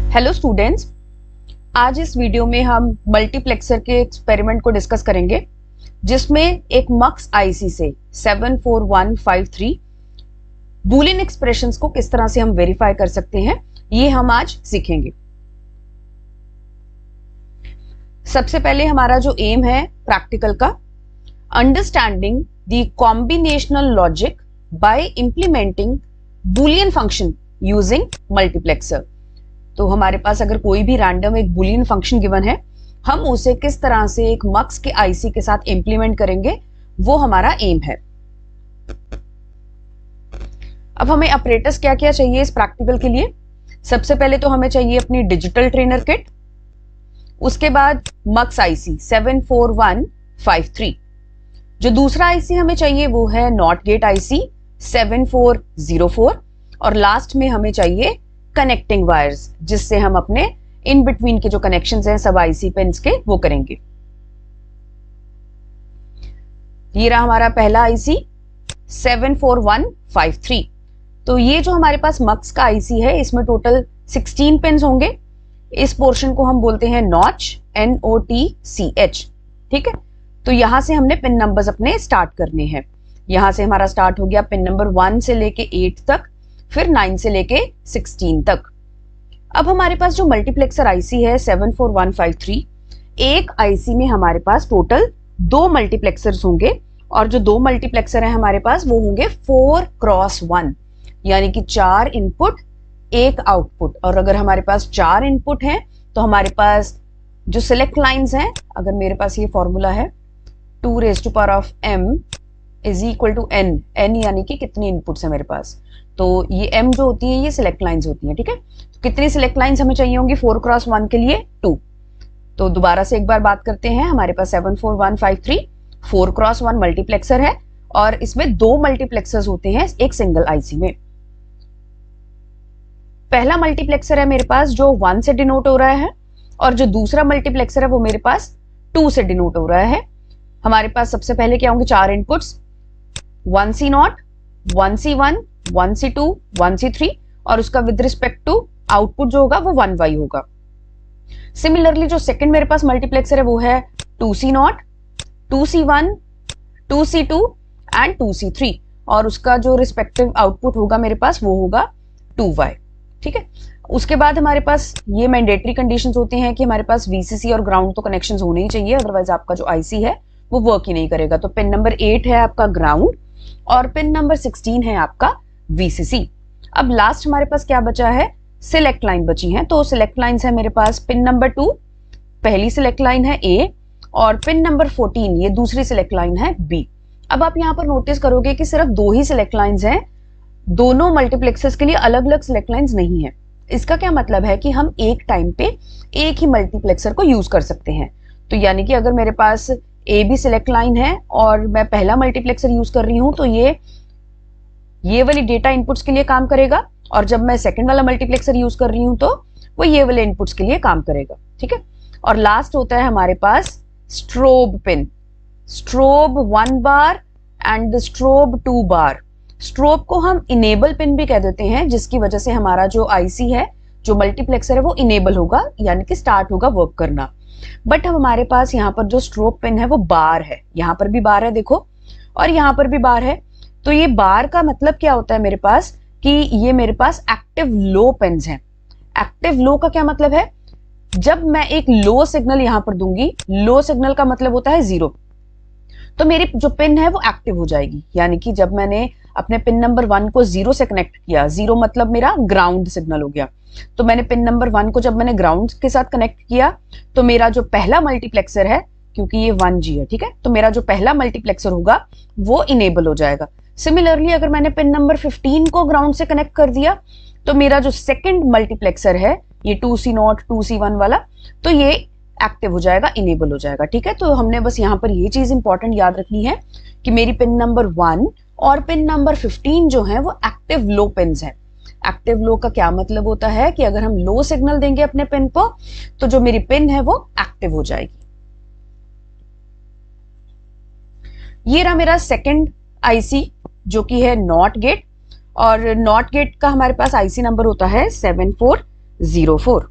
Hello students, आज इस video में हम मल्टीप्लेक्सर के एक्सपेरिमेंट को डिस्कस करेंगे जिसमें एक मक्स आईसी से 74153 बूलियन एक्सप्रेशंस को किस तरह से हम वेरीफाई कर सकते हैं ये हम आज सीखेंगे। सबसे पहले हमारा जो एम है प्रैक्टिकल का, understanding the combinational logic bye implementing Boolean function using multiplexer. तो हमारे पास अगर कोई भी रैंडम एक बुलियन फंक्शन गिवन है, हम उसे किस तरह से एक मक्स के आईसी के साथ इंप्लीमेंट करेंगे, वो हमारा एम है। अब हमें ऑपरेटर्स क्या क्या चाहिए इस प्रैक्टिकल के लिए। सबसे पहले तो हमें चाहिए अपनी डिजिटल ट्रेनर किट, उसके बाद मक्स आईसी 74153। जो दूसरा आईसी हमें चाहिए वो है नॉट गेट आईसी 7404, और लास्ट में हमें चाहिए कनेक्टिंग वायर्स, जिससे हम अपने इन बिटवीन के जो कनेक्शंस हैं सब आईसी पिन्स के वो करेंगे। ये रहा हमारा पहला आईसी 74153। तो ये जो हमारे पास मक्स का आईसी है, इसमें टोटल 16 पिन्स होंगे। इस पोर्शन को हम बोलते हैं नॉच, NOTCH। ठीक है, तो यहां से हमने पिन नंबर्स अपने स्टार्ट करने हैं। यहां से हमारा स्टार्ट हो गया पिन नंबर 1 से लेके 8 तक, फिर 9 से लेके 16 तक। अब हमारे पास जो मल्टीप्लेक्सर आईसी है 74153, एक आईसी में हमारे पास टोटल 2 मल्टीप्लेक्सर्स होंगे, और जो 2 मल्टीप्लेक्सर है हमारे पास वो होंगे 4x1, यानी कि 4 इनपुट 1 आउटपुट। और अगर हमारे पास 4 इनपुट हैं तो हमारे पास जो सिलेक्ट लाइंस हैं, अगर मेरे पास ये फॉर्मूला है 2m is equal to n यानी कि कितनी इनपुट्स है मेरे पास, तो ये m जो होती है ये सिलेक्ट लाइंस होती हैं। ठीक है, तो कितनी सिलेक्ट लाइंस हमें चाहिए होंगी 4x1 के लिए 2। तो दोबारा से एक बार बात करते हैं, हमारे पास 74153 4x1 मल्टीप्लेक्सर है, और इसमें 2 मल्टीप्लेक्सर्स होते हैं एक सिंगल आईसी में। पहला मल्टीप्लेक्सर है मेरे पास जो 1 से डिनोट हो रहा है, और जो दूसरा मल्टीप्लेक्सर है वो मेरे पास 2 से डिनोट हो रहा है। हमारे पास सबसे पहले क्या होंगे 4 inputs, 1C0, 1C1, 1C2, 1C3, और उसका विद रिस्पेक्ट टू आउटपुट जो होगा वो 1Y होगा। सिमिलरली जो सेकंड मेरे पास मल्टीप्लेक्सर है वो है 2C0, 2C1, 2C2 and 2C3, और उसका जो रिस्पेक्टिव आउटपुट होगा मेरे पास वो होगा 2Y। ठीक है, उसके बाद हमारे पास ये मैंडेटरी कंडीशंस होते हैं कि हमारे पास VCC और ग्राउंड तो कनेक्शंस होने ही चाहिए, अदरवाइज आपका जो आईसी है वो वर्क ही नहीं करेगा। तो पिन नंबर 8 है आपका ग्राउंड, और पिन नंबर 16 है आपका VCC। अब लास्ट हमारे पास क्या बचा है, सिलेक्ट लाइन बची है। तो सिलेक्ट लाइंस है मेरे पास पिन नंबर 2, पहली सिलेक्ट लाइन है A, और पिन नंबर 14 ये दूसरी सिलेक्ट लाइन है B। अब आप यहाँ पर नोटिस करोगे कि सिर्फ 2 ही सिलेक्ट लाइंस हैं, दोनों मल्टीप्लेक्सर्स के लिए अलग अलग सिलेक्ट लाइंस नहीं है। इसका क्या मतलब है कि हम एक टाइम पे एक ही मल्टीप्लेक्सर को यूज कर सकते हैं। तो यानी कि अगर मेरे पास AB सिलेक्ट लाइन है और मैं पहला मल्टीप्लेक्सर यूज कर रही हूं, तो ये वाली डेटा इनपुट्स के लिए काम करेगा, और जब मैं सेकंड वाला मल्टीप्लेक्सर यूज कर रही हूं तो वो ये वाले इनपुट्स के लिए काम करेगा। ठीक है, और लास्ट होता है हमारे पास स्ट्रोब पिन, स्ट्रोब 1 बार एंड स्ट्रोब 2 बार। स्ट्रोब को हम इनेबल पिन भी कह देते हैं, जिसकी वजह से हमारा जो आईसी है, जो मल्टीप्लेक्सर है वो इनेबल होगा, यानी कि स्टार्ट होगा वर्क करना। बट हमारे पास यहाँ पर जो स्ट्रोब पिन है वो बार है, यहाँ पर भी बार है देखो, और यहाँ पर भी बार है। तो ये बार का मतलब क्या होता है मेरे पास, कि ये मेरे पास एक्टिव लो पिन्स हैं। एक्टिव लो का क्या मतलब है, जब मैं एक लो सिग्नल यहां पर दूंगी, लो सिग्नल का मतलब होता है 0, तो मेरी जो पिन है वो एक्टिव हो जाएगी। यानी कि जब मैंने अपने पिन नंबर 1 को 0 से कनेक्ट किया, 0 मतलब मेरा ग्राउंड सिग्नल हो गया, तो मैंने पिन नंबर 1 को जब मैंने ग्राउंड के साथ कनेक्ट किया, तो मेरा जो पहला मल्टीप्लेक्सर है, क्योंकि ये 1G है, ठीक है, तो मेरा जो पहला मल्टीप्लेक्सर होगा वो इनेबल हो जाएगा। सिमिलरली अगर मैंने पिन नंबर 15 को ग्राउंड से कनेक्ट कर दिया, तो मेरा जो सेकंड मल्टीप्लेक्सर है ये 2C0, 2C1 वाला, तो ये एक्टिव हो जाएगा, इनेबल हो जाएगा। ठीक है, तो हमने बस यहाँ पर ये चीज इंपॉर्टेंट याद रखनी है कि मेरी पिन नंबर 1 और पिन नंबर 15 जो है वो एक्टिव लो पिन्स है। एक्टिव लो का क्या मतलब होता है कि अगर हम लो सिग्नल देंगे अपने पिन को, तो जो मेरी पिन है वो एक्टिव हो जाएगी। ये रहा मेरा सेकंड आईसी जो कि है नॉट गेट, और नॉट गेट का हमारे पास आईसी नंबर होता है 7404।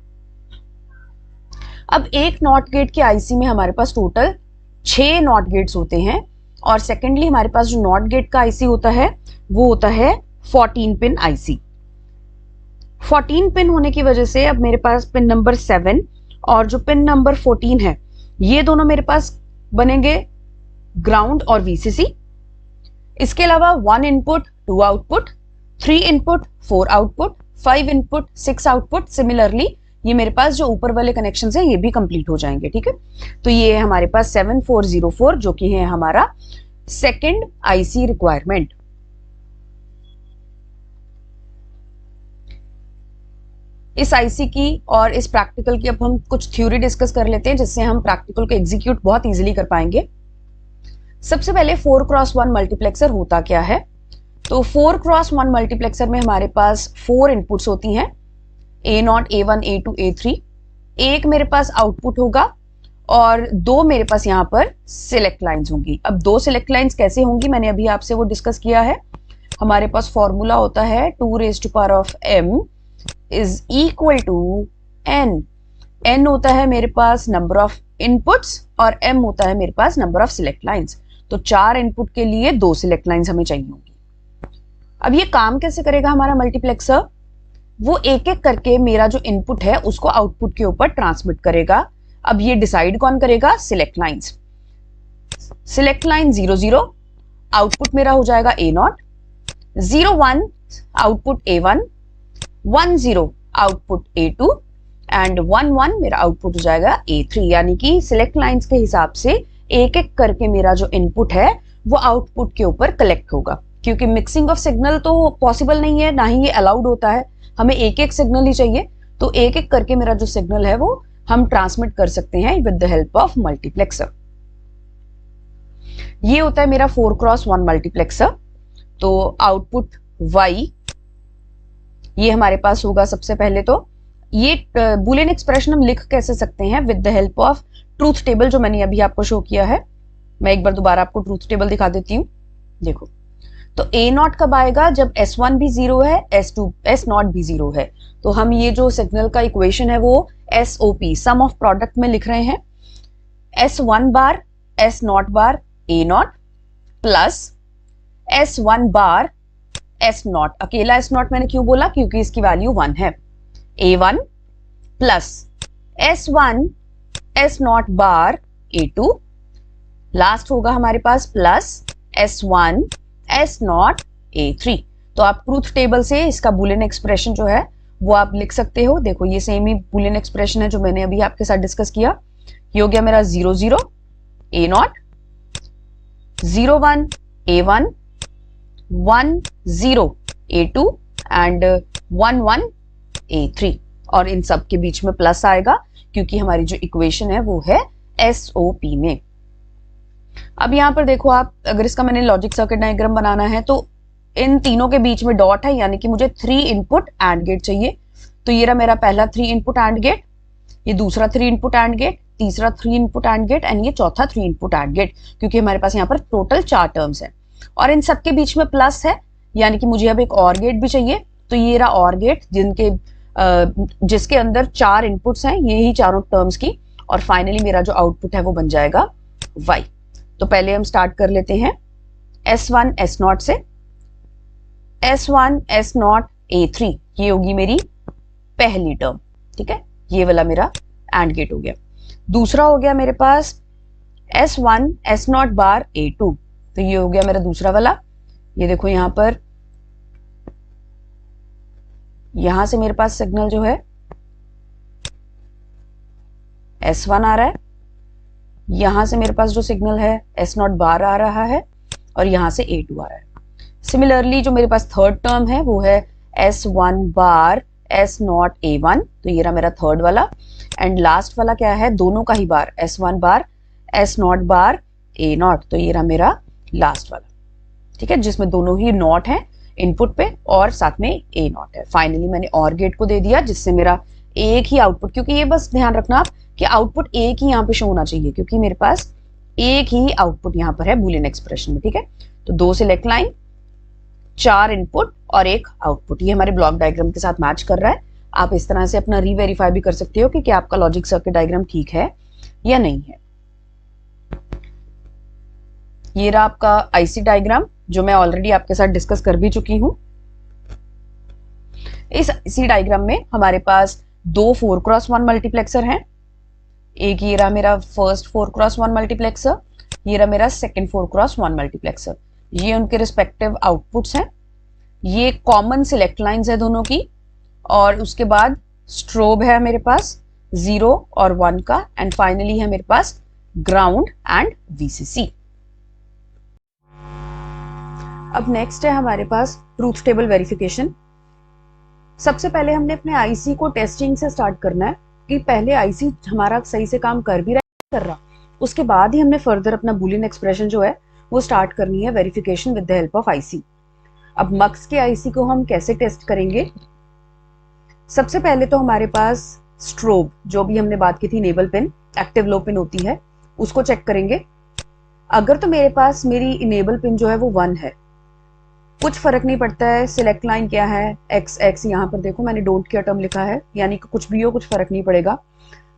अब एक नॉट गेट के आईसी में हमारे पास टोटल 6 नॉट गेट्स होते हैं, और सेकेंडली हमारे पास जो नॉट गेट का आईसी होता है वो होता है 14 पिन आईसी। 14 पिन होने की वजह से अब मेरे पास पिन नंबर 7 और जो पिन नंबर 14 है ये दोनों मेरे पास बनेंगे ग्राउंड और वीसीसी। इसके अलावा 1 input 2 output, 3 input 4 output, 5 input 6 output. Similarly ये मेरे पास जो ऊपर वाले कनेक्शंस हैं ये भी कंप्लीट हो जाएंगे। ठीक है, तो ये है हमारे पास 7404 जो कि है हमारा सेकेंड आईसी रिक्वायरमेंट। इस आईसी की और इस प्रैक्टिकल की अब हम कुछ थ्योरी डिस्कस कर लेते हैं जिससे हम प्रैक्टिकल को एग्जीक्यूट बहुत इजीली कर पाएंगे। सबसे पहले 4x1 मल्टीप्लेक्सर होता क्या है? तो 4x1 मल्टीप्लेक्सर में हमारे पास 4 इनपुट्स होती हैं, A0, A1, A2, A3। एक मेरे पास आउटपुट होगा और 2 मेरे पास यहाँ पर सिलेक्ट लाइंस होंगी। अब 2 सिलेक्ट लाइंस कैसे होंगी मैंने अभी आपसे वो डिस्कस किया है। हमारे पास फॉर्मूला होता है 2m is equal to n। n होता है मेरे पास नंबर ऑफ इनपुट्स और m होता है मेरे पास नंबर ऑफ सिलेक्ट लाइंस। तो 4 इनपुट के लिए 2 सिलेक्ट लाइंस हमें चाहिए होंगी। अब ये काम कैसे करेगा हमारा मल्टीप्लेक्सर? वो एक एक करके मेरा जो इनपुट है उसको आउटपुट के ऊपर ट्रांसमिट करेगा। अब ये डिसाइड कौन करेगा? Select lines. Select line 0 0 output मेरा हो जाएगा A0, 0 1 output A1, 1 0 output A2 and 1 1 मेरा आउटपुट हो जाएगा A3। यानी कि सिलेक्ट लाइंस के हिसाब से एक एक करके मेरा जो इनपुट है वो आउटपुट के ऊपर कलेक्ट होगा, क्योंकि मिक्सिंग ऑफ सिग्नल तो पॉसिबल नहीं है, ना ही ये अलाउड होता है। हमें एक एक सिग्नल ही चाहिए, तो एक एक करके मेरा जो सिग्नल है वो हम ट्रांसमिट कर सकते हैं with the help of multiplexer. ये होता है मेरा 4x1 मल्टीप्लेक्सर। तो आउटपुट y ये हमारे पास होगा। सबसे पहले तो ये बुलियन एक्सप्रेशन हम लिख कैसे सकते हैं? With the help of truth table जो मैंने अभी आपको शो किया है। मैं एक बार दोबारा आपको ट्रूथ टेबल दिखा देती हूँ। देखो, तो A0 कब आएगा? जब S1 भी 0 है, S0 भी 0 है। तो हम ये जो सिग्नल का इक्वेशन है वो SOP सम ऑफ प्रोडक्ट में लिख रहे हैं। S1 बार S0 बार A0 प्लस S1 बार S0। अकेला S0 मैंने क्यों बोला? क्योंकि इसकी वैल्यू 1 है। A1 प्लस S1 S0 बार A2, लास्ट होगा हमारे पास प्लस S1 S0 A3। तो आप ट्रूथ टेबल से इसका बुलियन एक्सप्रेशन जो है वो आप लिख सकते हो। देखो, ये सेम ही बुलियन एक्सप्रेशन है जो मैंने अभी आपके साथ डिस्कस किया। ये हो गया मेरा 0 0 A0, 0 1 A1, 1 0 A2 and 1 1 A3। और इन सब के बीच में प्लस आएगा क्योंकि हमारी जो इक्वेशन है वो है SOP में। अब यहाँ पर देखो आप, अगर इसका मैंने लॉजिक सर्किट डायग्राम बनाना है तो इन तीनों के बीच में डॉट है, यानी कि मुझे 3 इनपुट एंड गेट चाहिए। तो ये रहा मेरा पहला 3 इनपुट एंड गेट, ये दूसरा 3 इनपुट एंड गेट, तीसरा 3 इनपुट एंड गेट एंड ये चौथा 3 इनपुट एंड गेट, क्योंकि हमारे पास यहाँ पर टोटल 4 टर्म्स है और इन सबके बीच में प्लस है, यानी कि मुझे अब एक और गेट भी चाहिए। तो ये रहा और गेट जिसके अंदर 4 इनपुट्स हैं, यही चारों टर्म्स की, और फाइनली मेरा जो आउटपुट है वो बन जाएगा y। तो पहले हम स्टार्ट कर लेते हैं S1 S0 से। S1 S0 A3 ये होगी मेरी पहली टर्म। ठीक है, ये वाला मेरा एंड गेट हो गया। दूसरा हो गया मेरे पास S1 S0 बार A2, तो ये हो गया मेरा दूसरा वाला। ये देखो यहाँ पर, यहां से मेरे पास सिग्नल जो है S1 आ रहा है, यहां से मेरे पास जो सिग्नल है S0 बार आ रहा है और यहां से A2 आ रहा है। सिमिलरली जो मेरे पास थर्ड टर्म है वो है S1 बार S0 A1, तो ये रहा मेरा थर्ड वाला। एंड लास्ट वाला क्या है? दोनों का ही बार, S1 बार S0 बार A0, तो ये रहा मेरा लास्ट वाला। ठीक है, जिसमें दोनों ही नॉट है इनपुट पे और साथ में A0 है। फाइनली मैंने और गेट को दे दिया जिससे मेरा एक ही आउटपुट, क्योंकि ये बस ध्यान रखना कि आउटपुट एक ही यहाँ पे शो होना चाहिए, क्योंकि मेरे पास एक ही आउटपुट यहाँ पर है बुलियन एक्सप्रेशन में। ठीक है, तो 2 सिलेक्ट लाइन, 4 इनपुट और 1 आउटपुट, ये हमारे ब्लॉक डायग्राम के साथ मैच कर रहा है। आप इस तरह से अपना रीवेरीफाई भी कर सकते हो कि क्या आपका लॉजिक सर्किट डायग्राम ठीक है या नहीं है। ये रहा आपका आईसी डायग्राम जो मैं ऑलरेडी आपके साथ डिस्कस कर भी चुकी हूं। इस आईसी डायग्राम में हमारे पास दो 4x1 मल्टीप्लेक्सर हैं। एक ये रहा मेरा फर्स्ट 4x1 मल्टीप्लेक्सर, ये रहा मेरा सेकंड 4x1 मल्टीप्लेक्सर। ये उनके रिस्पेक्टिव आउटपुट्स हैं। ये कॉमन सिलेक्ट लाइंस है दोनों की, और उसके बाद स्ट्रोब है मेरे पास 0 और 1 का, एंड फाइनली है मेरे पास ग्राउंड एंड वीसीसी। अब नेक्स्ट है हमारे पास ट्रूथ टेबल वेरिफिकेशन। सबसे पहले हमने अपने आईसी को टेस्टिंग से स्टार्ट करना है कि पहले आईसी हमारा सही से काम कर भी रहा है कर रहा, उसके बाद ही हमने फर्दर अपना बूलियन एक्सप्रेशन जो है वो स्टार्ट करनी है verification with the help of IC. अब मक्स के आईसी को हम कैसे टेस्ट करेंगे? सबसे पहले तो हमारे पास स्ट्रोब, जो भी हमने बात की थी enable pin, active low pin होती है, उसको चेक करेंगे। अगर तो मेरे पास मेरी इनेबल पिन जो है वो 1 है, कुछ फर्क नहीं पड़ता है सिलेक्ट लाइन क्या है, एक्स एक्स यहाँ पर देखो मैंने डोंट केयर टर्म लिखा है, यानी कि कुछ भी हो कुछ फर्क नहीं पड़ेगा,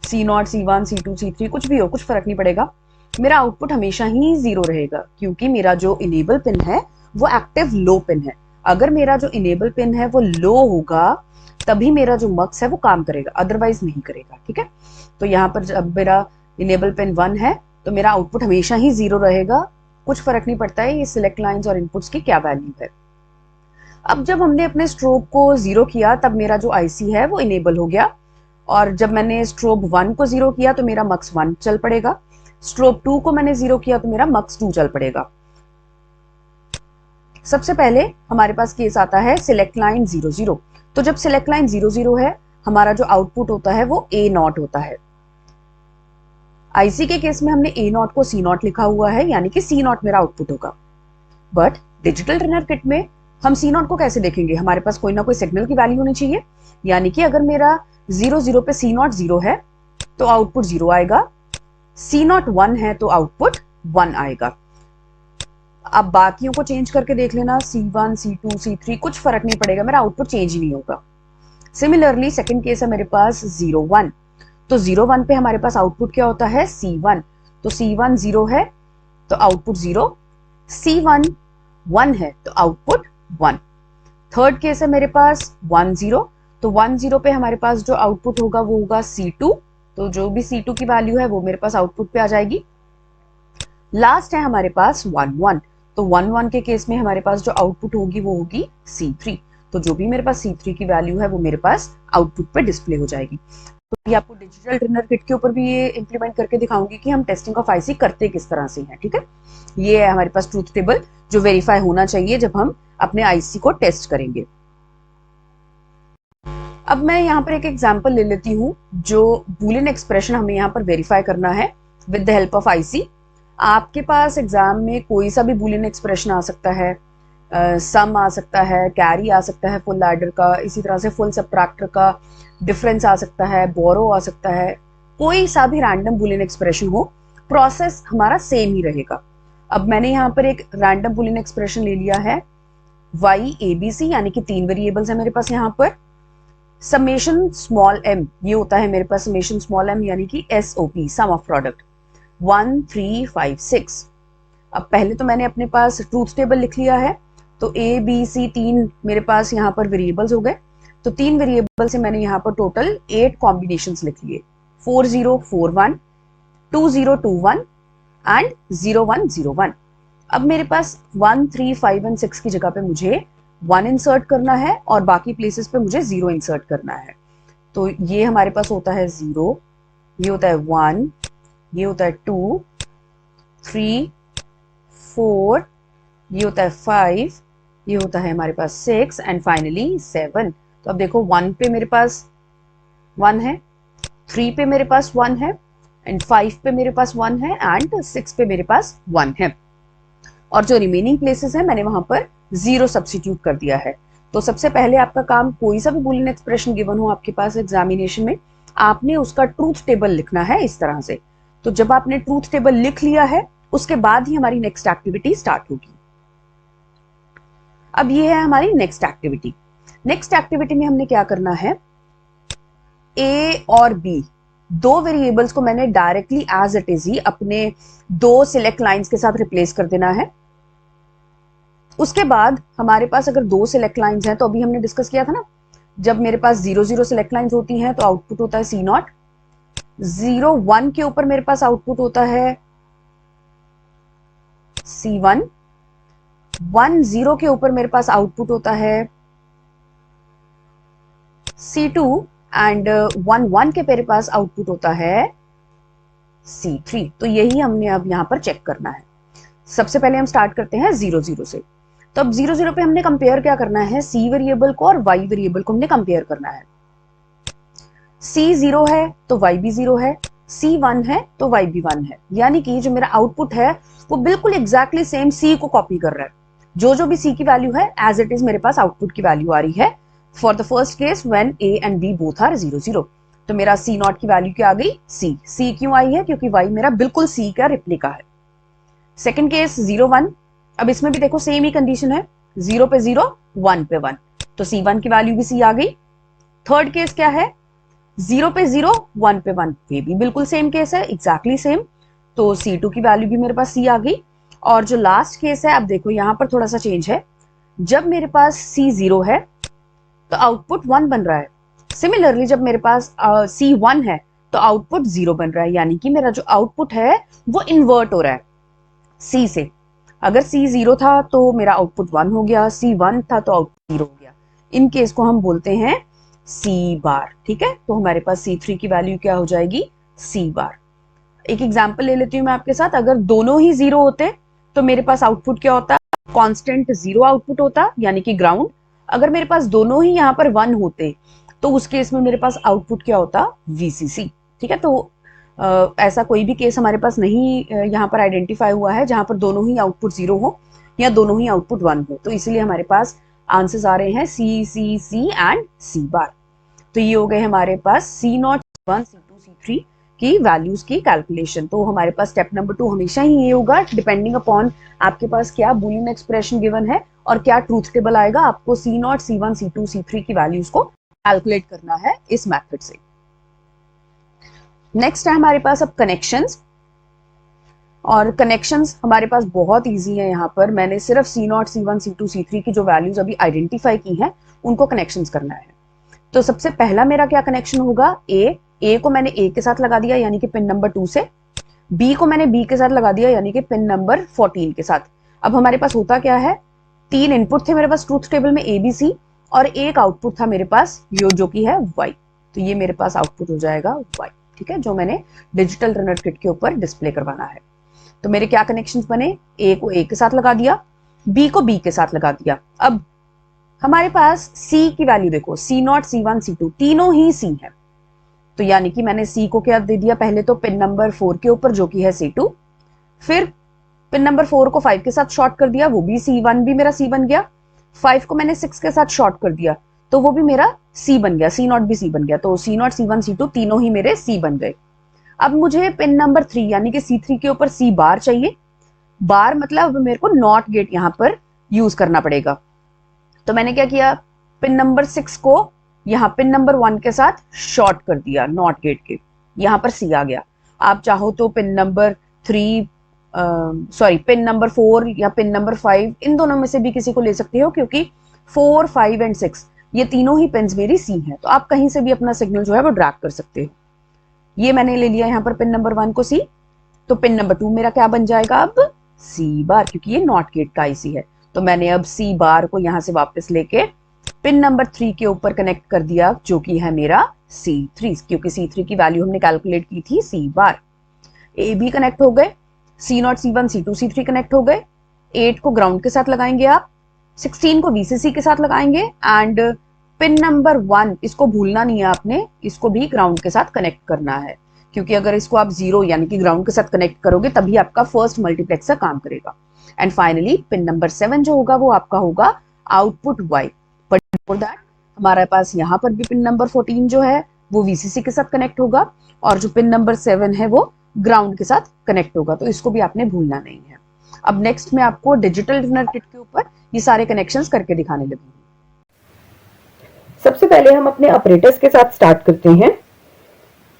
C0 C1 C2 C3 कुछ भी हो कुछ फर्क नहीं पड़ेगा, मेरा आउटपुट हमेशा ही 0 रहेगा, क्योंकि मेरा जो इनेबल पिन है वो एक्टिव लो पिन है। अगर मेरा जो इनेबल पिन है वो लो होगा तभी मेरा जो मक्स है वो काम करेगा, अदरवाइज नहीं करेगा। ठीक है, तो यहाँ पर जब मेरा इनेबल पिन 1 है तो मेरा आउटपुट हमेशा ही 0 रहेगा, कुछ फर्क नहीं पड़ता है ये सिलेक्ट लाइंस और इनपुट्स की क्या वैल्यू है। अब जब हमने अपने स्ट्रोब को 0 किया तब मेरा जो आईसी है वो इनेबल हो गया, और जब मैंने स्ट्रोब 1 को 0 किया तो मेरा मक्स 1 चल पड़ेगा, स्ट्रोब 2 को मैंने 0 किया तो मेरा मक्स 2 चल पड़ेगा। सबसे पहले हमारे पास केस आता है सिलेक्ट लाइन 0 0। तो जब सिलेक्ट लाइन 0 0 है हमारा जो आउटपुट होता है वो A0 होता है। आईसी के केस में हमने A0 को C0 लिखा हुआ है, यानी कि C0 मेरा आउटपुट होगा। बट डिजिटल ट्रेनर किट में हम C0 को कैसे देखेंगे? हमारे पास कोई ना कोई सिग्नल की वैल्यू होनी चाहिए, यानी कि अगर मेरा 0 0 पे C0 0 है तो आउटपुट 0 आएगा, C0 1 है तो आउटपुट 1 आएगा। अब बाकियों को चेंज करके देख लेना, C1 C2 C3 कुछ फर्क नहीं पड़ेगा, मेरा आउटपुट चेंज ही नहीं होगा। सिमिलरली सेकंड केस है मेरे पास 0 1, तो 0 1 पे हमारे पास आउटपुट क्या होता है? C1, तो C1 0 है तो आउटपुट 0, C1 1 है तो आउटपुट 1। थर्ड केस है मेरे पास 1 0, तो 1 0 पे हमारे पास जो आउटपुट होगा वो होगा C2, तो जो भी C2 की वैल्यू है वो मेरे पास आउटपुट पे आ जाएगी। लास्ट है हमारे पास 1 1, तो 1 1 के केस में हमारे पास जो आउटपुट होगी वो होगी C3, तो जो भी मेरे पास C3 की वैल्यू है वो मेरे पास आउटपुट पे डिस्प्ले हो जाएगी। तो ये आपको डिजिटल ट्रेनर किट के ऊपर भी ये इंप्लीमेंट करके दिखाऊंगी कि हम टेस्टिंग ऑफ आईसी करते किस तरह से हैं। ठीक है, ये है हमारे पास ट्रूथ टेबल जो वेरीफाई होना चाहिए जब हम अपने आईसी को टेस्ट करेंगे। अब मैं यहाँ पर एक एग्जांपल ले लेती हूँ जो बूलियन एक्सप्रेशन हमें यहाँ पर वेरीफाई करना है with the help of IC. आपके पास एग्जाम में कोई सा भी बूलियन एक्सप्रेशन आ सकता है, सम आ सकता है, कैरी आ सकता है फुल एडर का, इसी तरह से फुल सबट्रैक्टर का डिफरेंस आ सकता है, बोरो आ सकता है, कोई सा भी रैंडम बूलियन एक्सप्रेशन हो, प्रोसेस हमारा सेम ही रहेगा। अब मैंने यहाँ पर एक रैंडम बूलियन एक्सप्रेशन ले लिया है y ABC, यानी कि 3 वेरिएबल्स है मेरे पास यहाँ पर। समेशन स्मॉल m ये होता है मेरे पास समेशन स्मॉल m, यानी कि SOP सम ऑफ प्रोडक्ट 1 3 5 6। अब पहले तो मैंने अपने पास ट्रूथ टेबल लिख लिया है, तो A B C 3 मेरे पास यहाँ पर वेरिएबल्स हो गए, तो 3 वेरिएबल से मैंने यहाँ पर टोटल 8 कॉम्बिनेशंस लिख लिए, 4 0 4 1, 2 0 2 1 एंड 0 1 0 1। अब मेरे पास 1 3 5 एंड 6 की जगह पे मुझे 1 इंसर्ट करना है और बाकी प्लेसेस पे मुझे 0 इंसर्ट करना है। तो ये हमारे पास होता है 0, ये होता है 1, ये होता है 2 3 4, ये होता है 5, ये होता है हमारे पास 6 एंड फाइनली 7। तो अब देखो 1 पे मेरे पास 1 है, 3 पे मेरे पास 1 है एंड 5 पे मेरे पास 1 है एंड 6 पे मेरे पास 1 है, और जो रिमेनिंग प्लेसेस है मैंने वहां पर 0 सब्स्टिट्यूट कर दिया है। तो सबसे पहले आपका काम, कोई सा भी बूलियन एक्सप्रेशन गिवन हो आपके पास एग्जामिनेशन में, आपने उसका ट्रूथ टेबल लिखना है इस तरह से। तो जब आपने ट्रूथ टेबल लिख लिया है उसके बाद ही हमारी नेक्स्ट एक्टिविटी स्टार्ट होगी। अब ये है हमारी नेक्स्ट एक्टिविटी। नेक्स्ट एक्टिविटी में हमने क्या करना है, ए और बी दो वेरिएबल्स को मैंने डायरेक्टली एज इट इज ही अपने दो सिलेक्ट लाइंस के साथ रिप्लेस कर देना है। उसके बाद हमारे पास अगर दो सिलेक्ट लाइंस हैं तो अभी हमने डिस्कस किया था ना, जब मेरे पास 0 0 सिलेक्ट लाइंस होती हैं तो आउटपुट होता है सी नॉट। 0 1 के ऊपर मेरे पास आउटपुट होता है C1, 1 0 के ऊपर मेरे पास आउटपुट होता है C2 एंड 1 1 के मेरे पास आउटपुट होता है C3। तो यही हमने अब यहां पर चेक करना है। सबसे पहले हम स्टार्ट करते हैं 0 0 से। तो अब 0 0 पे हमने कंपेयर क्या करना है, C वेरिएबल को और Y वेरिएबल को हमने कंपेयर करना है। C 0 है तो Y भी 0 है, C 1 है तो Y भी 1 है, यानी कि जो मेरा आउटपुट है वो बिल्कुल एग्जैक्टली सेम C को कॉपी कर रहा है। जो जो भी C की वैल्यू है एज इट इज मेरे पास आउटपुट की वैल्यू आ रही है for the first case when A and B both are 0 0। तो मेरा C नॉट की वैल्यू क्या आ गई, C। C क्यों आई है, क्योंकि Y मेरा बिल्कुल C का रिप्लिका है। सेकेंड केस 0 1, अब इसमें भी देखो सेम ही कंडीशन है, 0 पे 0 1 पे 1, तो C1 की वैल्यू भी C आ गई। थर्ड केस क्या है, 0 पे 0 1 पे 1, ये भी बिल्कुल सेम केस है, एग्जैक्टली सेम, तो C2 की वैल्यू भी मेरे पास C आ गई। और जो लास्ट केस है, अब देखो यहां पर थोड़ा सा चेंज है, जब मेरे पास C 0 है तो आउटपुट 1 बन रहा है। सिमिलरली जब मेरे पास C 1 है तो आउटपुट 0 बन रहा है, यानी कि मेरा जो आउटपुट है वो इन्वर्ट हो रहा है C से। अगर C 0 था तो मेरा आउटपुट 1 हो गया, C 1 था तो आउटपुट 0 हो गया। इन केस को हम बोलते हैं C बार। ठीक है, तो हमारे पास C3 की वैल्यू क्या हो जाएगी, C बार। एक एग्जांपल ले लेती हूँ मैं आपके साथ, अगर दोनों ही 0 होते तो मेरे पास आउटपुट क्या होता, कांस्टेंट 0 आउटपुट होता, यानी कि ग्राउंड। अगर मेरे पास दोनों ही यहाँ पर 1 होते तो उस केस में मेरे पास आउटपुट क्या होता, VCC। ठीक है, तो ऐसा कोई भी केस हमारे पास नहीं यहाँ पर आइडेंटिफाई हुआ है जहां पर दोनों ही आउटपुट 0 हो या दोनों ही आउटपुट 1 हो, तो इसलिए हमारे पास आंसर्स आ रहे हैं C एंड C बार। तो ये हो गए हमारे पास C0, C1, C2, C3 की वैल्यूज की कैलकुलेशन। तो हमारे पास स्टेप नंबर 2 हमेशा ही ये होगा, डिपेंडिंग अपॉन आपके पास क्या बूलियन एक्सप्रेशन गिवन है और क्या ट्रूथ टेबल आएगा, आपको C0, C1, C2, C3 की वैल्यूज को कैलकुलेट करना है इस मेथड से। नेक्स्ट है हमारे पास अब कनेक्शंस, और कनेक्शंस हमारे पास बहुत इजी है। यहाँ पर मैंने सिर्फ C0, C1, C2, C3 की जो वैल्यूज अभी आइडेंटिफाई की हैं उनको कनेक्शंस करना है। तो सबसे पहला मेरा क्या कनेक्शन होगा, ए को मैंने ए के साथ लगा दिया यानी कि पिन नंबर 2 से, बी को मैंने बी के साथ लगा दिया यानी कि पिन नंबर 14 के साथ। अब हमारे पास होता क्या है, 3 इनपुट थे मेरे पास ट्रूथ टेबल में ABC, और एक आउटपुट था मेरे पास जो कि है Y। तो ये मेरे पास आउटपुट हो जाएगा Y। ठीक है, जो मैंने डिजिटल रनर किट के ऊपर डिस्प्ले करवाना है। तो मेरे क्या कनेक्शंस बने, ए को ए के साथ लगा दिया, बी को बी के साथ लगा दिया। अब हमारे पास C की वैल्यू देखो, C0, C1, C2 तीनों ही C है, तो यानी कि मैंने C को क्या दे दिया, पहले तो पिन नंबर 4 के ऊपर जो कि है C2, फिर पिन नंबर 4 को 5 के साथ शॉर्ट कर दिया, वो भी C1 भी मेरा C बन गया। 5 को मैंने 6 के साथ शॉर्ट कर दिया तो वो भी मेरा C बन गया, C0 भी C बन गया। तो C0, C1, C2 तीनों ही मेरे C बन गए। अब मुझे पिन नंबर 3 यानी कि C3 के ऊपर C बार चाहिए। बार मतलब मेरे को नॉट गेट यहाँ पर यूज करना पड़ेगा। तो मैंने क्या किया, पिन नंबर 6 को यहाँ पिन नंबर 1 के साथ शॉर्ट कर दिया नॉट गेट के, यहाँ पर C आ गया। आप चाहो तो पिन नंबर 3 पिन नंबर 4 या पिन नंबर 5 इन दोनों में से भी किसी को ले सकते हो, क्योंकि 4, 5 एंड 6 ये तीनों ही पिन्स मेरी C है, तो आप कहीं से भी अपना सिग्नल जो है वो ड्रैग कर सकते हो। ये मैंने ले लिया यहाँ पर पिन नंबर 1 को C, तो पिन नंबर 2 मेरा क्या बन जाएगा अब C बार, क्योंकि ये नॉट गेट का IC है। तो मैंने अब C बार को यहाँ से वापस लेके पिन नंबर 3 के ऊपर कनेक्ट कर दिया जो कि है मेरा C3, क्योंकि C3 की वैल्यू हमने कैलकुलेट की थी C बार। A भी कनेक्ट हो गए, C0, C1, C2, C3 connect हो गए। 8 को ग्राउंड के साथ लगाएंगे आप, 16 को VCC के साथ लगाएंगे, एंड पिन नंबर 1 इसको भूलना नहीं है आपने, इसको भी ग्राउंड के साथ कनेक्ट करना है, क्योंकि अगर इसको आप 0 यानी कि ग्राउंड के साथ कनेक्ट करोगे तभी आपका फर्स्ट मल्टीप्लेक्सर काम करेगा। एंड फाइनली पिन नंबर 7 जो होगा वो आपका होगा output Y। But for that हमारे पास यहाँ पर भी पिन नंबर 14 जो है वो VCC के साथ कनेक्ट होगा, और जो पिन नंबर 7 है वो ग्राउंड के साथ कनेक्ट होगा, तो इसको भी आपने भूलना नहीं है। अब नेक्स्ट मैं आपको डिजिटल रनर किट के ऊपर ये सारे कनेक्शंस करके दिखाने लगी हूँ। सबसे पहले हम अपने ऑपरेटर्स के साथ स्टार्ट करते हैं।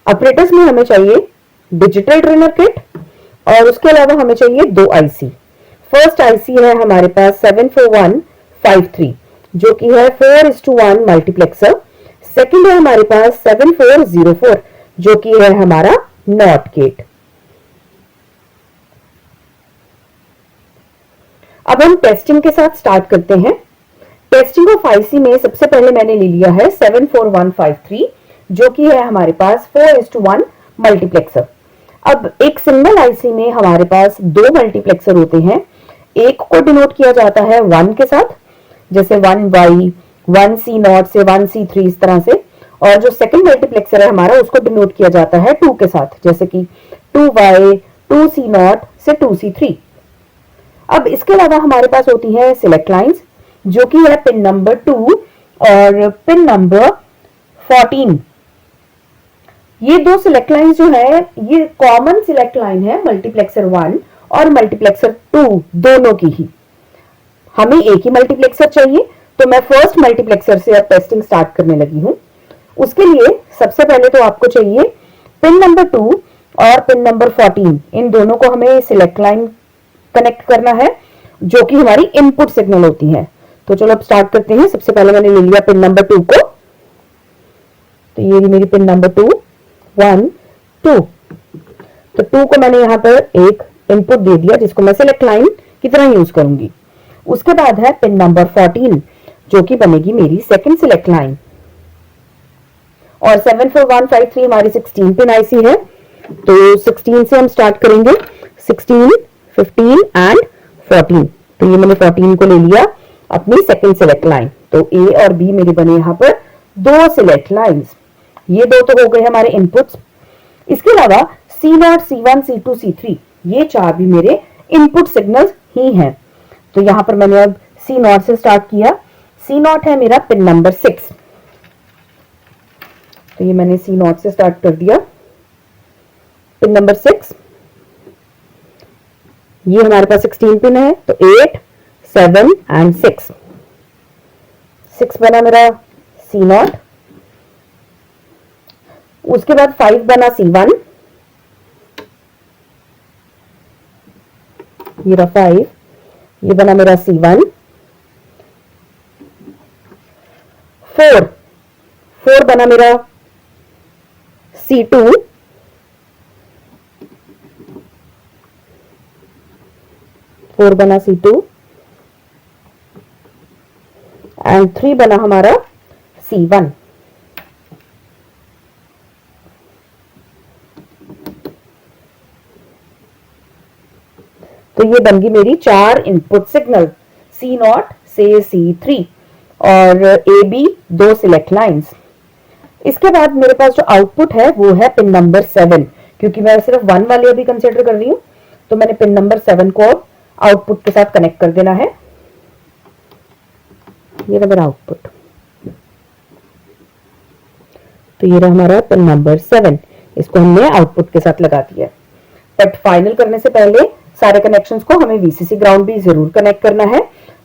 ऑपरेटर्स में हमें चाहिए डिजिटल ट्रेनर किट और उसके अलावा हमें चाहिए 2 आईसी। फर्स्ट आईसी है हमारे पास 74153 जो कि है 4:1 मल्टीप्लेक्सर। सेकंड है हमारे पास 7404 जो कि है हमारा नॉट गेट। अब हम टेस्टिंग के साथ स्टार्ट करते हैं। टेस्टिंग ऑफ आईसी में सबसे पहले मैंने ले लिया है 74153 जो कि है हमारे पास 4:1 मल्टीप्लेक्सर। अब एक सिंगल आईसी में हमारे पास 2 मल्टीप्लेक्सर होते हैं। एक को डिनोट किया जाता है 1 के साथ, जैसे 1Y, 1C0 से 1C3 इस तरह से, और जो सेकंड मल्टीप्लेक्सर है हमारा उसको डिनोट किया जाता है 2 के साथ, जैसे कि 2Y, 2C0 से 2C3। अब इसके अलावा हमारे पास होती है सिलेक्ट लाइंस जो कि है पिन नंबर 2 और पिन नंबर 14। ये दो सिलेक्ट लाइन जो है ये कॉमन सिलेक्ट लाइन है मल्टीप्लेक्सर 1 और मल्टीप्लेक्सर 2 दोनों की ही। हमें एक ही मल्टीप्लेक्सर चाहिए, तो मैं फर्स्ट मल्टीप्लेक्सर से अब टेस्टिंग स्टार्ट करने लगी हूं। उसके लिए सबसे पहले तो आपको चाहिए पिन नंबर 2 और पिन नंबर 14, इन दोनों को हमें सिलेक्ट लाइन कनेक्ट करना है जो कि हमारी इनपुट सिग्नल होती है। तो चलो अब स्टार्ट करते हैं। सबसे पहले मैंने ले लिया पिन नंबर 2 को, तो ये मेरी पिन नंबर 2 1 2। तो 2 को मैंने यहां पर एक इनपुट दे दिया जिसको मैं सिलेक्ट लाइन की तरह यूज करूंगी। उसके बाद है पिन नंबर 14 जो कि बनेगी मेरी सेकंड सिलेक्ट लाइन, और 74153 हमारी 16 पिन आईसी है, तो 16 से हम स्टार्ट करेंगे। 16, 15 एंड 14। तो ये मैंने 14 को ले लिया अपनी सेकंड सिलेक्ट लाइन। तो ए और बी मेरे बने यहाँ पर 2 सिलेक्ट लाइंस। ये दो तो हो गए हमारे इनपुट्स। इसके अलावा C0, C1, C2, C3 ये 4 भी मेरे इनपुट सिग्नल्स ही हैं। तो यहां पर मैंने अब C0 से स्टार्ट किया। C0 है मेरा पिन नंबर 6, तो ये मैंने C0 से स्टार्ट कर दिया। पिन नंबर 6, ये हमारे पास 16 पिन है, तो 8, 7 एंड 6। 6 बना मेरा C0। उसके बाद 5 बना C1, ये रहा 5, ये बना मेरा C1। 4 बना मेरा C2, बना C2 एंड 3 बना हमारा C1। तो ये बन गई मेरी 4 इनपुट सिग्नल C0 से C3 और AB 2 सिलेक्ट लाइंस। इसके बाद मेरे पास जो आउटपुट है वो है पिन नंबर 7, क्योंकि मैं सिर्फ 1 वाले अभी कंसिडर कर रही हूं, तो मैंने पिन नंबर 7 को आउटपुट के साथ कनेक्ट कर देना है। ये रहा मेरा आउटपुट, तो ये रहा हमारा पिन नंबर 7, इसको हमने आउटपुट के साथ लगा दिया। बट फाइनल करने से पहले सारे कनेक्शंस को हमें वीसीसी ग्राउंड भी जरूर कनेक्ट करना है,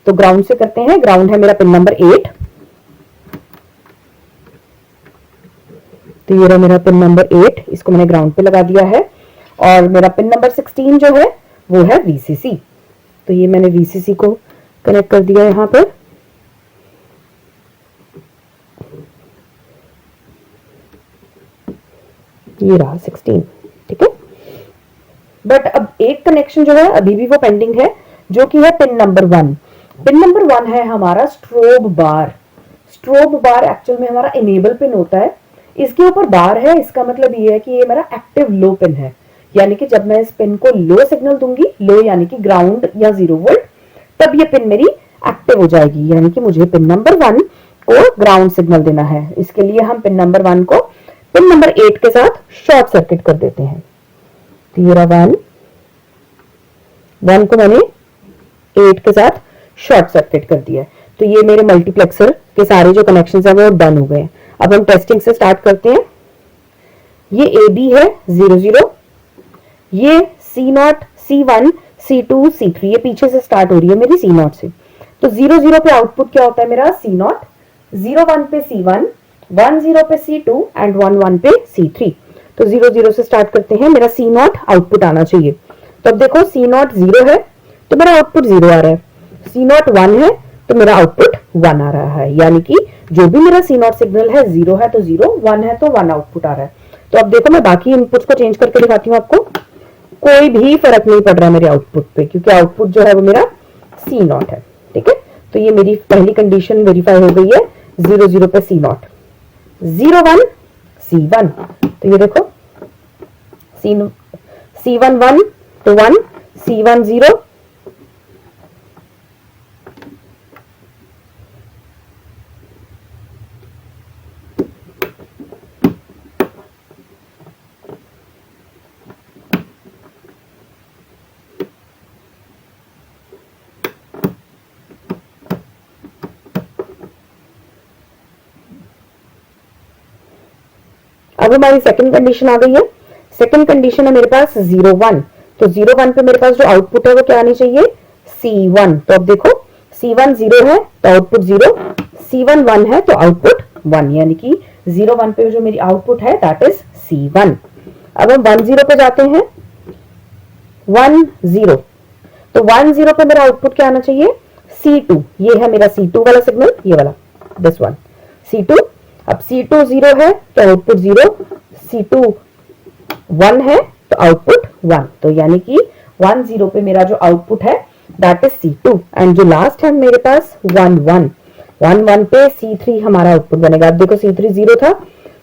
तो ग्राउंड से करते हैं। ग्राउंड है मेरा पिन नंबर 8, तो ये रहा मेरा पिन नंबर 8, इसको मैंने ग्राउंड पे लगा दिया है। और मेरा पिन नंबर 16 जो है वो है वीसीसी, तो ये मैंने वीसीसी को कनेक्ट कर दिया यहां पर। ये रहा 16, ठीक है। बट अब एक कनेक्शन जो है अभी भी वो पेंडिंग है, जो कि है पिन नंबर 1। पिन नंबर 1 है हमारा स्ट्रोब बार। स्ट्रोब बार एक्चुअल में हमारा इनेबल पिन होता है, इसके ऊपर बार है, इसका मतलब ये है कि ये मेरा एक्टिव लो पिन है, यानी कि जब मैं इस पिन को लो सिग्नल दूंगी, लो यानी कि ग्राउंड या 0 वोल्ट, तब ये पिन मेरी एक्टिव हो जाएगी, यानी कि मुझे पिन नंबर 1 को ग्राउंड सिग्नल देना है। इसके लिए हम पिन नंबर 1 को पिन नंबर 8 के साथ शॉर्ट सर्किट कर देते हैं। तो ये रहा 1 को मैंने 8 के साथ शॉर्ट सर्किट कर दिया। तो ये मेरे मल्टीप्लेक्सर के सारे जो कनेक्शंस हैं वो डन हो गए। अब हम टेस्टिंग से स्टार्ट करते हैं। ये AB है 0 0, ये C0, C1, C2, C3, ये पीछे से स्टार्ट हो रही है मेरी C0 से। तो 0 0 पे आउटपुट क्या होता है मेरा C0, 0 1 पे C1, 1 0 पे C2 एंड 1 1 पे C3। तो 0 0 से स्टार्ट करते हैं। मेरा C0 आउटपुट आना चाहिए। तो अब देखो C0 0 है तो मेरा आउटपुट 0 आ रहा है, C0 1 है तो मेरा आउटपुट 1 आ रहा है, यानी कि जो भी मेरा C0 सिग्नल है 0 है तो 0, 1 है तो 1 आउटपुट आ रहा है। तो अब देखो मैं बाकी इनपुट्स को चेंज करके दिखाती हूँ आपको। कोई भी फर्क नहीं पड़ रहा मेरे आउटपुट पे, क्योंकि आउटपुट जो है वो मेरा C0 है। ठीक है, तो ये मेरी पहली कंडीशन वेरीफाई हो गई है। 0 0 पे C0, 0 1 C1। तो ये देखो C1 1 तो 1, C1 0, अब हमारी सेकंड कंडीशन आ गई है। सेकंड कंडीशन है मेरे पास 0 1। तो 0 1 पे मेरे पास जो आउटपुट है वो क्या आनी चाहिए, C1। तो अब देखो C1 0 है तो आउटपुट 0, C1 1 है तो आउटपुट 1, यानी कि 0 1 पे जो मेरी आउटपुट है दैट इज C1। अब हम 1 0 पे जाते हैं, 1 0। तो 1 0 पे मेरा आउटपुट क्या आना चाहिए, C2। ये है मेरा C2 वाला सिग्नल, ये वाला दिस वन C2। अब C2 0 है तो आउटपुट 0, C2 1 है तो आउटपुट 1। तो यानी कि 1 0 पे मेरा जो आउटपुट है दैट इज C2। एंड जो लास्ट है मेरे पास 1 1, 1 1 पे C3 हमारा आउटपुट बनेगा। अब देखो C3 0 था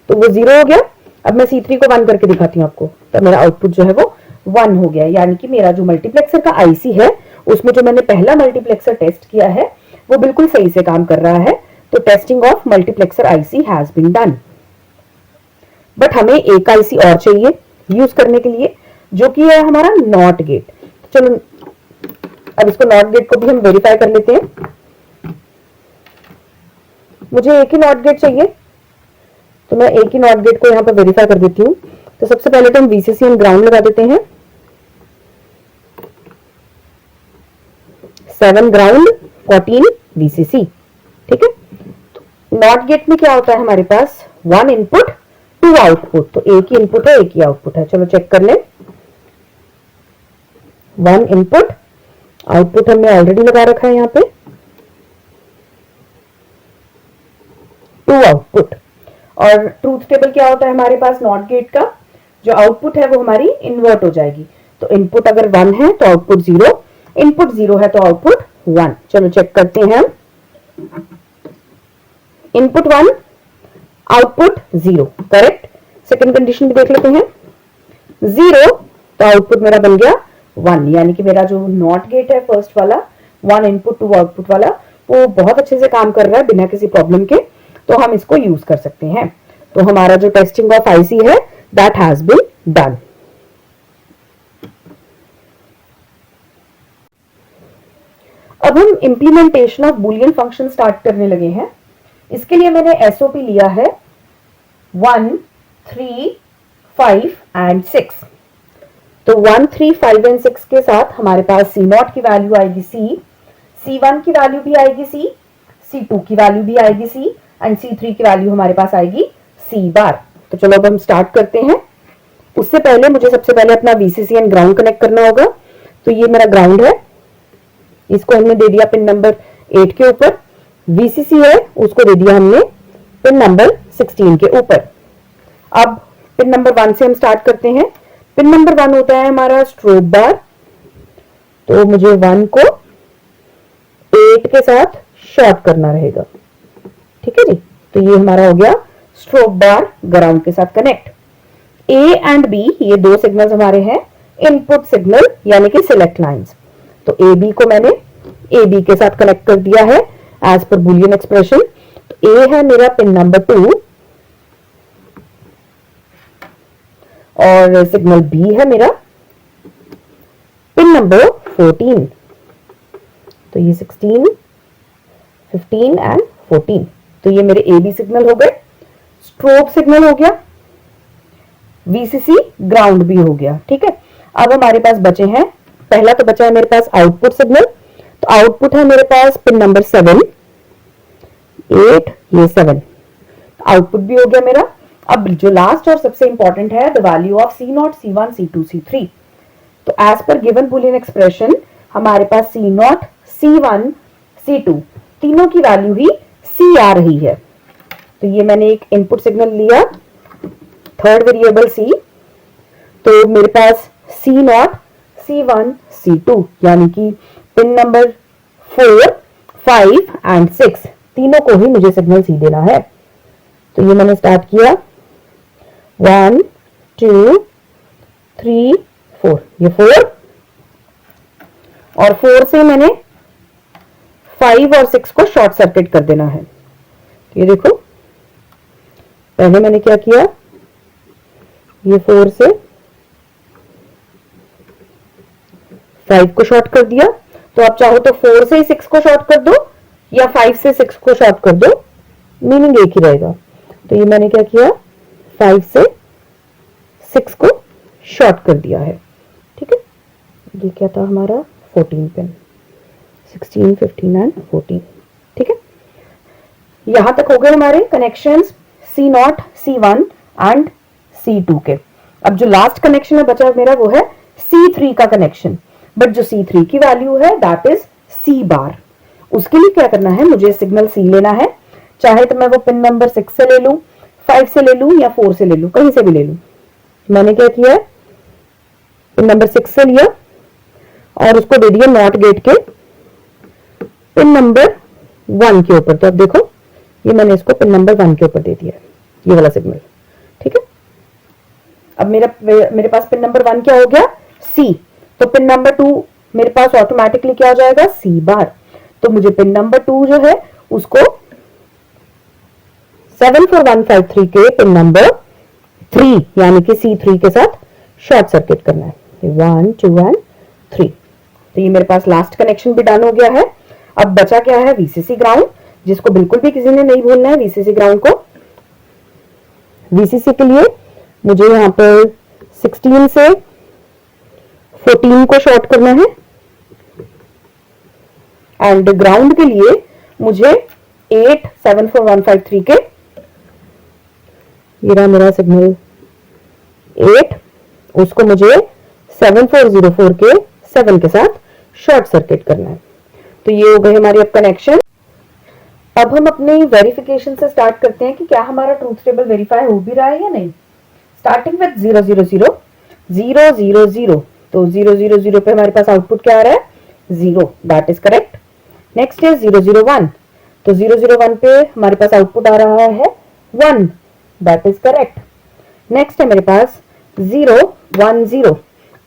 तो वो 0 हो गया। अब मैं C3 को 1 करके दिखाती हूँ आपको, तो मेरा आउटपुट जो है वो 1 हो गया, यानी कि मेरा जो मल्टीप्लेक्सर का आईसी है उसमें जो मैंने पहला मल्टीप्लेक्सर टेस्ट किया है वो बिल्कुल सही से काम कर रहा है। तो testing of multiplexer IC has been done. But हमें एक आईसी और चाहिए यूज करने के लिए, जो कि है हमारा नॉट गेट। चलो अब इसको नॉट गेट को भी हम वेरीफाई कर लेते हैं। मुझे एक ही नॉट गेट चाहिए, तो मैं एक ही नॉट गेट को यहां पर वेरीफाई कर देती हूँ। तो सबसे पहले तो हम वीसीसी एंड ग्राउंड लगा देते हैं। 7 ग्राउंड 14 वीसीसी। ठीक है, नॉट गेट में क्या होता है हमारे पास, 1 इनपुट 2 आउटपुट। तो एक ही इनपुट है एक ही आउटपुट है। चलो चेक कर लें। 1 इनपुट, आउटपुट हमने ऑलरेडी लगा रखा है यहाँ पे, 2 आउटपुट। और ट्रूथ टेबल क्या होता है हमारे पास नॉट गेट का, जो आउटपुट है वो हमारी इन्वर्ट हो जाएगी। तो इनपुट अगर 1 है तो आउटपुट 0, इनपुट 0 है तो आउटपुट 1। चलो चेक करते हैं हम। Input 1, output 0, correct. Second condition भी देख लेते हैं। 0 तो आउटपुट मेरा बन गया 1, यानी कि मेरा जो नॉट गेट है फर्स्ट वाला 1 इनपुट 2 आउटपुट वाला, वो बहुत अच्छे से काम कर रहा है बिना किसी प्रॉब्लम के। तो हम इसको यूज कर सकते हैं। तो हमारा जो टेस्टिंग ऑफ आईसी है दैट हैज बीन डन। अब हम implementation of Boolean function start करने लगे हैं। इसके लिए मैंने एसओपी लिया है 1 3 5 एंड 6। तो 1 3 5 एंड 6 के साथ हमारे पास C0 की वैल्यू आएगी C, C1 की वैल्यू भी आएगी C, C2 की वैल्यू भी आएगी C एंड C3 की वैल्यू हमारे पास आएगी C बार। तो चलो अब हम स्टार्ट करते हैं। उससे पहले मुझे सबसे पहले अपना VCC एंड ग्राउंड कनेक्ट करना होगा। तो ये मेरा ग्राउंड है, इसको हमने दे दिया पिन नंबर 8 के ऊपर। VCC है उसको दे दिया हमने पिन नंबर 16 के ऊपर। अब पिन नंबर 1 से हम स्टार्ट करते हैं। पिन नंबर 1 होता है हमारा स्ट्रोब बार। तो मुझे 1 को 8 के साथ शॉर्ट करना रहेगा। ठीक है जी, तो ये हमारा हो गया स्ट्रोब बार ग्राउंड के साथ कनेक्ट। A एंड B ये 2 सिग्नल्स हमारे हैं इनपुट सिग्नल, यानी कि सिलेक्ट लाइंस। तो AB को मैंने AB के साथ कनेक्ट कर दिया है एज पर बुलियन एक्सप्रेशन। तो A है मेरा पिन नंबर 2 और सिग्नल B है मेरा पिन नंबर 14। तो ये 16 15 एंड 14। तो ये मेरे AB सिग्नल हो गए, स्ट्रोब सिग्नल हो गया, VCC ग्राउंड भी हो गया। ठीक है, अब हमारे पास बचे हैं, पहला तो बचा है मेरे पास आउटपुट सिग्नल। तो आउटपुट है मेरे पास पिन नंबर 7, 8, ये 7, आउटपुट भी हो गया मेरा। अब जो लास्ट और सबसे इंपॉर्टेंट है, the value of C0, C1, C2, C3। तो as per given Boolean expression हमारे पास C0, C1, C2 तीनों की वैल्यू ही C आ रही है। तो ये मैंने एक इनपुट सिग्नल लिया, थर्ड वेरिएबल C, तो मेरे पास C0, C1, C2 यानी कि पिन नंबर 4, 5 एंड 6 तीनों को ही मुझे सिग्नल C देना है। तो ये मैंने स्टार्ट किया 1, 2, 3, 4, ये 4 और 4 से मैंने 5 और 6 को शॉर्ट सर्किट कर देना है। ये देखो, पहले मैंने क्या किया, ये 4 से 5 को शॉर्ट कर दिया। तो आप चाहो तो 4 से 6 को शॉर्ट कर दो या 5 से 6 को शॉर्ट कर दो, मीनिंग एक ही रहेगा। तो ये मैंने क्या किया, 5 से 6 को शॉर्ट कर दिया है। ठीक है, ये क्या था हमारा 14 पिन, 16, 15 एंड 14। ठीक है, यहां तक हो गए हमारे connections C0, C1 and C2 के। अब जो लास्ट कनेक्शन है बचा मेरा वो है C3 का कनेक्शन, बट जो C3 की वैल्यू है दैट इज C बार। उसके लिए क्या करना है, मुझे सिग्नल C लेना है, चाहे तो मैं वो पिन नंबर 6 से ले लूं, 5 से ले लूं या 4 से ले लूं, कहीं से भी ले लूं। मैंने क्या किया, पिन नंबर 6 से लिया और उसको दे दिया नॉट गेट के पिन नंबर 1 के ऊपर। तो अब देखो, ये मैंने इसको पिन नंबर 1 के ऊपर दे दिया है, ये वाला सिग्नल। ठीक है, अब मेरे पास पिन नंबर 1 क्या हो गया, C। तो पिन नंबर 2 मेरे पास ऑटोमेटिकली क्या हो जाएगा, C बार। तो मुझे पिन नंबर 2 जो है उसको 74153 के पिन नंबर 3 यानी कि C3 के साथ शॉर्ट सर्किट करना है। 1, 2 एंड 3। तो ये मेरे पास लास्ट कनेक्शन भी डन हो गया है। अब बचा क्या है, VCC ग्राउंड, जिसको बिल्कुल भी किसी ने नहीं भूलना है VCC ग्राउंड को। VCC के लिए मुझे यहाँ पर 16 से 14 को शॉर्ट करना है एंड ग्राउंड के लिए मुझे 8, 74153 के, ये रहा मेरा सिग्नल 8, उसको मुझे 7404 के 7 के साथ शॉर्ट सर्किट करना है। तो ये हो गए हमारे अब कनेक्शन। अब हम अपनी वेरिफिकेशन से स्टार्ट करते हैं कि क्या हमारा ट्रूथ टेबल वेरीफाई हो भी रहा है या नहीं। Starting with 0 0 0 0 0 0। तो 0 0 0 पे हमारे पास आउटपुट क्या आ रहा है, 0, that is correct. Next is 0 0 1। तो 0 0 1 पे हमारे पास आउटपुट आ रहा है 1, दैट इज करेक्ट। नेक्स्ट है मेरे पास 0 1 0।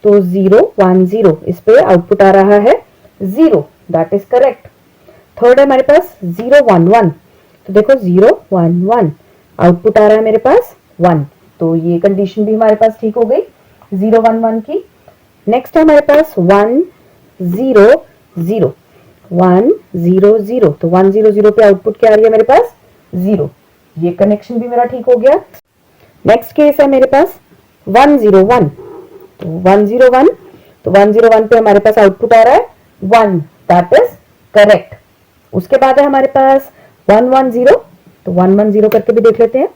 तो 0 1 0 इस पे आउटपुट आ रहा है 0, दैट इज करेक्ट। थर्ड है हमारे पास 0 1 1। तो देखो 0 1 1 आउटपुट आ रहा है मेरे पास 1, तो ये कंडीशन भी हमारे पास ठीक हो गई 0 1 1 की। नेक्स्ट है हमारे पास 1 0 0 1 0 0। तो 1 0 0 पे आउटपुट क्या आ रही है मेरे पास 0, ये कनेक्शन भी मेरा ठीक हो गया। नेक्स्ट केस है मेरे पास 1 0 1। तो 1 0 1, तो 1 0 1 पे हमारे पास आउटपुट आ रहा है 1, दैट इज करेक्ट। उसके बाद है हमारे पास 1 1 0। तो 1 1 0 करके भी देख लेते हैं,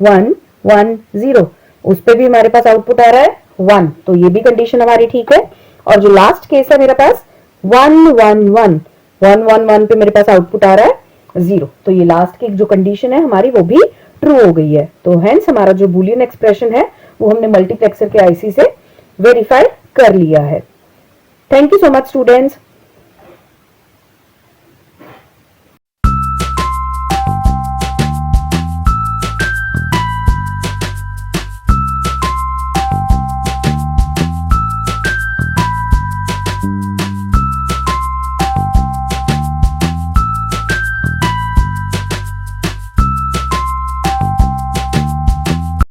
1 1 0, उस पे भी हमारे पास आउटपुट आ रहा है 1, तो ये भी कंडीशन हमारी ठीक है। और जो लास्ट केस है मेरे पास 1 1 1 1 1 1 पे मेरे पास आउटपुट आ रहा है 0, तो ये लास्ट की जो कंडीशन है हमारी वो भी ट्रू हो गई है। तो हेंस हमारा जो बूलियन एक्सप्रेशन है वो हमने मल्टीप्लेक्सर के आईसी से वेरीफाई कर लिया है। Thank you so much students.